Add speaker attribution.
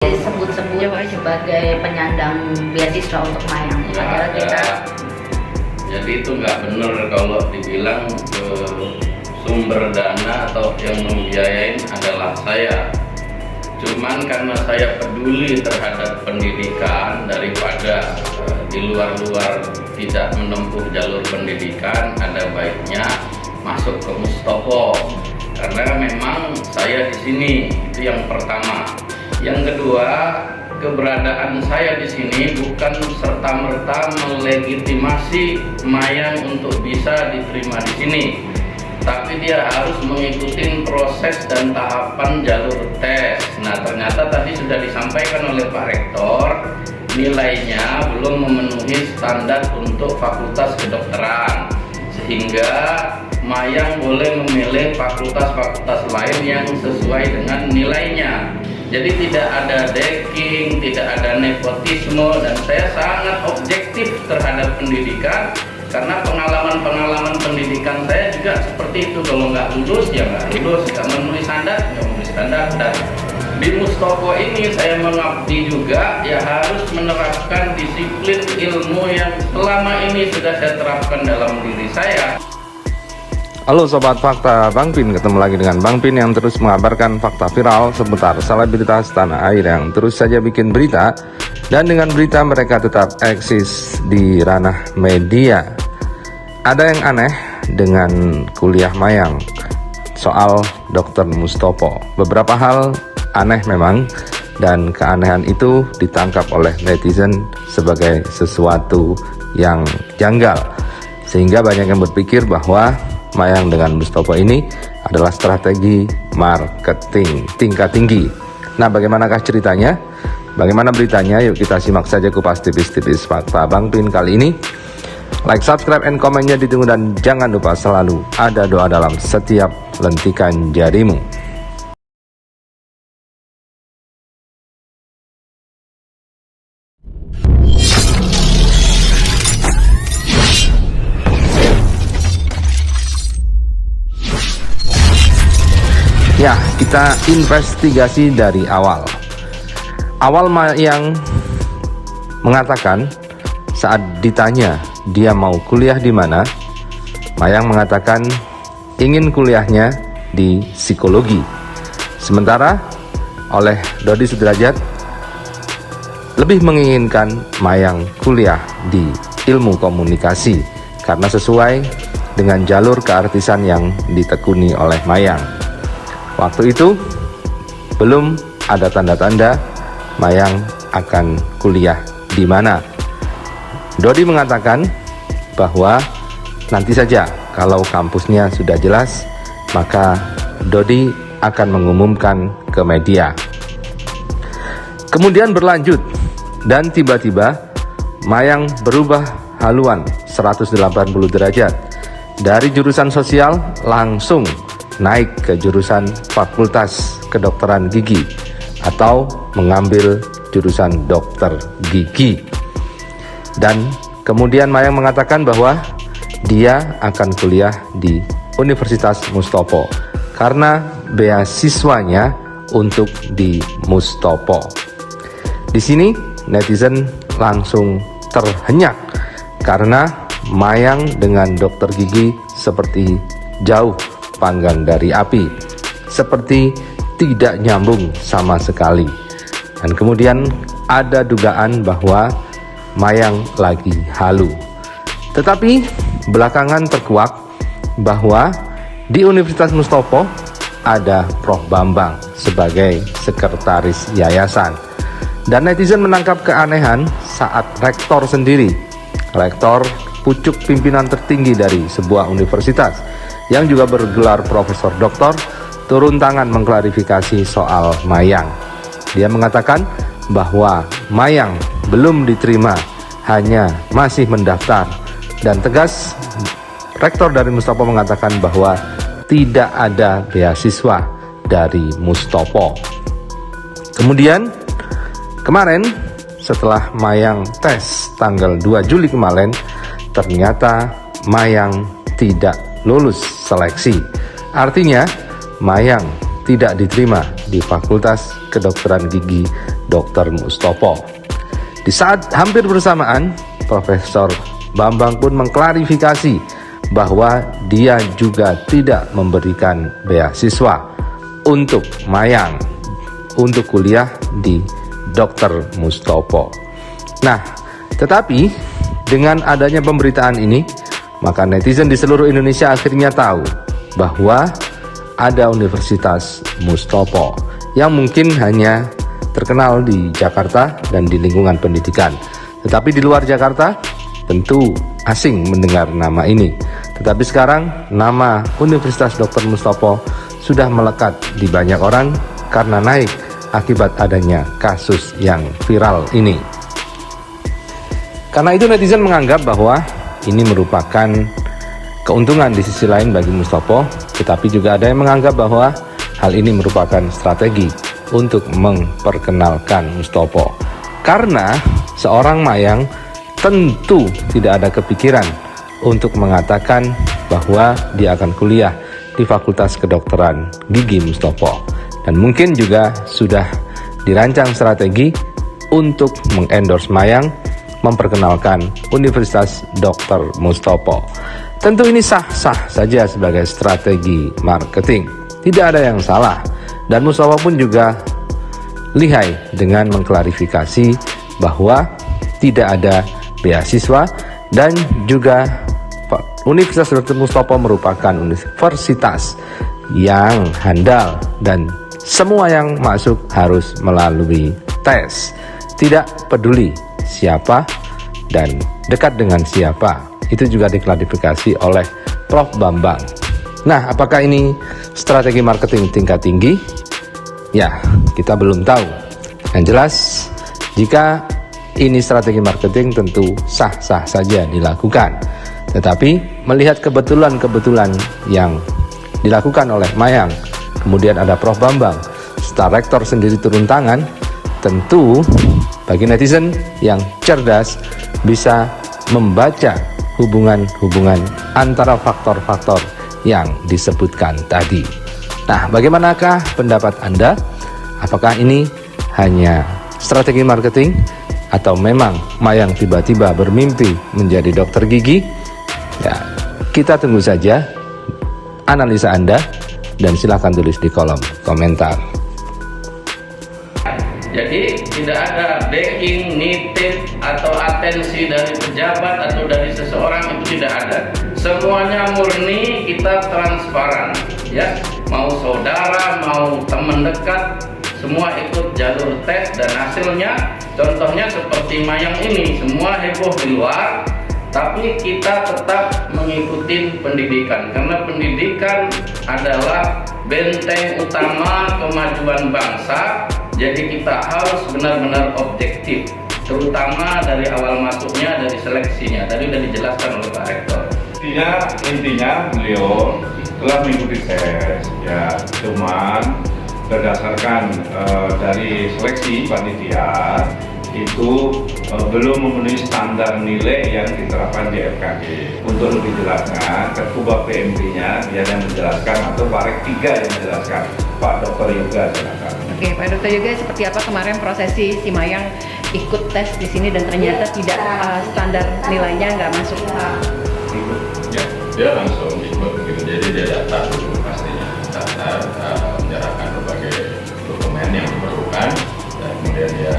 Speaker 1: disebut-sebut sebagai penyandang beasiswa untuk Mayang. Padahal kita
Speaker 2: jadi itu nggak benar kalau dibilang sumber dana atau yang membiayain adalah saya. Cuman karena saya peduli terhadap pendidikan daripada di luar-luar tidak menempuh jalur pendidikan, ada baiknya masuk ke Mustopo. Karena memang saya di sini, itu yang pertama. Yang kedua, keberadaan saya di sini bukan serta-merta melegitimasi Mayang untuk bisa diterima di sini. Tapi dia harus mengikuti proses dan tahapan jalur tes. Nah, ternyata tadi sudah disampaikan oleh Pak Rektor, nilainya belum memenuhi standar untuk fakultas kedokteran, sehingga Mayang boleh memilih fakultas-fakultas lain yang sesuai dengan nilainya. Jadi tidak ada decking, tidak ada nepotisme, dan saya sangat objektif terhadap pendidikan. Karena pengalaman pendidikan saya juga seperti itu. Kalau nggak lulus ya nggak lulus, nggak memenuhi standar nggak memenuhi standar. Dan di Mustopo ini saya mengabdi juga ya harus menerapkan disiplin ilmu yang selama ini sudah saya terapkan dalam diri saya.
Speaker 3: Halo Sobat Fakta Bang Pin, ketemu lagi dengan Bang Pin yang terus mengabarkan fakta viral seputar selebritas tanah air yang terus saja bikin berita. Dan dengan berita mereka tetap eksis di ranah media. Ada yang aneh dengan kuliah Mayang soal Dr. Mustopo. Beberapa hal aneh memang, dan keanehan itu ditangkap oleh netizen sebagai sesuatu yang janggal. Sehingga banyak yang berpikir bahwa Mayang dengan Mustopo ini adalah strategi marketing tingkat tinggi. Nah, bagaimanakah ceritanya? Bagaimana beritanya? Yuk kita simak saja kupas tipis-tipis fakta Bang Pin kali ini. Like, subscribe, and komennya ditunggu, dan jangan lupa selalu ada doa dalam setiap lentikan jarimu. Ya, kita investigasi dari awal. Mayang mengatakan saat ditanya dia mau kuliah di mana, Mayang mengatakan ingin kuliahnya di psikologi. Sementara oleh Dodi Sudrajat lebih menginginkan Mayang kuliah di ilmu komunikasi karena sesuai dengan jalur keartisan yang ditekuni oleh Mayang. Waktu itu belum ada tanda-tanda Mayang akan kuliah di mana. Dodi mengatakan bahwa nanti saja kalau kampusnya sudah jelas, maka Dodi akan mengumumkan ke media. Kemudian berlanjut, dan tiba-tiba Mayang berubah haluan 180 derajat. Dari jurusan sosial langsung naik ke jurusan fakultas kedokteran gigi atau mengambil jurusan dokter gigi. Dan kemudian Mayang mengatakan bahwa dia akan kuliah di Universitas Mustopo karena beasiswanya untuk di Mustopo. Di sini netizen langsung terhenyak karena Mayang dengan dokter gigi seperti jauh panggang dari api, seperti tidak nyambung sama sekali. Dan kemudian ada dugaan bahwa Mayang lagi halu. Tetapi belakangan terkuak bahwa di Universitas Mustopo ada Prof. Bambang sebagai sekretaris yayasan. Dan netizen menangkap keanehan saat rektor sendiri, rektor pucuk pimpinan tertinggi dari sebuah universitas yang juga bergelar profesor doktor, turun tangan mengklarifikasi soal Mayang. Dia mengatakan bahwa Mayang belum diterima, hanya masih mendaftar. Dan tegas, rektor dari Mustopo mengatakan bahwa tidak ada beasiswa dari Mustopo. Kemudian kemarin setelah Mayang tes tanggal 2 Juli kemarin, ternyata Mayang tidak lulus seleksi. Artinya Mayang tidak diterima di Fakultas Kedokteran Gigi Dr. Mustopo. Di saat hampir bersamaan, Profesor Bambang pun mengklarifikasi bahwa dia juga tidak memberikan beasiswa untuk Mayang untuk kuliah di Dr. Mustopo. Nah, tetapi dengan adanya pemberitaan ini, maka netizen di seluruh Indonesia akhirnya tahu bahwa ada Universitas Mustopo yang mungkin hanya terkenal di Jakarta dan di lingkungan pendidikan. Tetapi di luar Jakarta tentu asing mendengar nama ini. Tetapi sekarang nama Universitas Dr. Mustopo sudah melekat di banyak orang karena naik akibat adanya kasus yang viral ini. Karena itu netizen menganggap bahwa ini merupakan keuntungan di sisi lain bagi Mustopo, tetapi juga ada yang menganggap bahwa hal ini merupakan strategi untuk memperkenalkan Mustopo. Karena seorang Mayang tentu tidak ada kepikiran untuk mengatakan bahwa dia akan kuliah di Fakultas Kedokteran Gigi Mustopo. Dan mungkin juga sudah dirancang strategi untuk mengendorse Mayang, memperkenalkan Universitas Dr. Mustopo. Tentu ini sah-sah saja sebagai strategi marketing. Tidak ada yang salah. Dan Mustopo pun juga lihai dengan mengklarifikasi bahwa tidak ada beasiswa dan juga Universitas Dr. Mustopo merupakan universitas yang handal dan semua yang masuk harus melalui tes. Tidak peduli siapa dan dekat dengan siapa. Itu juga diklarifikasi oleh Prof. Bambang. Nah, apakah ini strategi marketing tingkat tinggi? Ya, kita belum tahu. Yang jelas, jika ini strategi marketing tentu sah-sah saja dilakukan. Tetapi melihat kebetulan-kebetulan yang dilakukan oleh Mayang, kemudian ada Prof. Bambang, setelah rektor sendiri turun tangan, tentu bagi netizen yang cerdas bisa membaca hubungan-hubungan antara faktor-faktor yang disebutkan tadi. Nah, bagaimanakah pendapat Anda? Apakah ini hanya strategi marketing atau memang Mayang tiba-tiba bermimpi menjadi dokter gigi? Ya, kita tunggu saja analisa Anda dan silakan tulis di kolom komentar.
Speaker 2: Jadi tidak ada backing, nitip, atau atensi dari pejabat atau dari seseorang, itu tidak ada. Semuanya murni, kita transparan, ya. Mau saudara, mau teman dekat, semua ikut jalur tes dan hasilnya. Contohnya seperti Mayang ini, semua heboh di luar, tapi kita tetap mengikuti pendidikan karena pendidikan adalah benteng utama kemajuan bangsa. Jadi kita harus benar-benar objektif, terutama dari awal masuknya, dari seleksinya. Tadi sudah dijelaskan oleh Pak Rektor.
Speaker 4: Intinya beliau telah mengikuti tes, ya, cuman berdasarkan dari seleksi panitia itu belum memenuhi standar nilai yang diterapkan di FKG. Untuk lebih jelasnya, Ketua PMP-nya dia yang menjelaskan atau Pak Rek 3 yang menjelaskan. Pak Dr. Yoga, silakan.
Speaker 5: Oke, Pak Dr. Yoga, seperti apa kemarin prosesi si Mayang ikut tes di sini dan ternyata tidak standar nilainya nggak masuk?
Speaker 6: Ya, dia langsung ikut begitu. Jadi dia daftar dulu pastinya, daftar menyerahkan berbagai dokumen yang diperlukan dan kemudian dia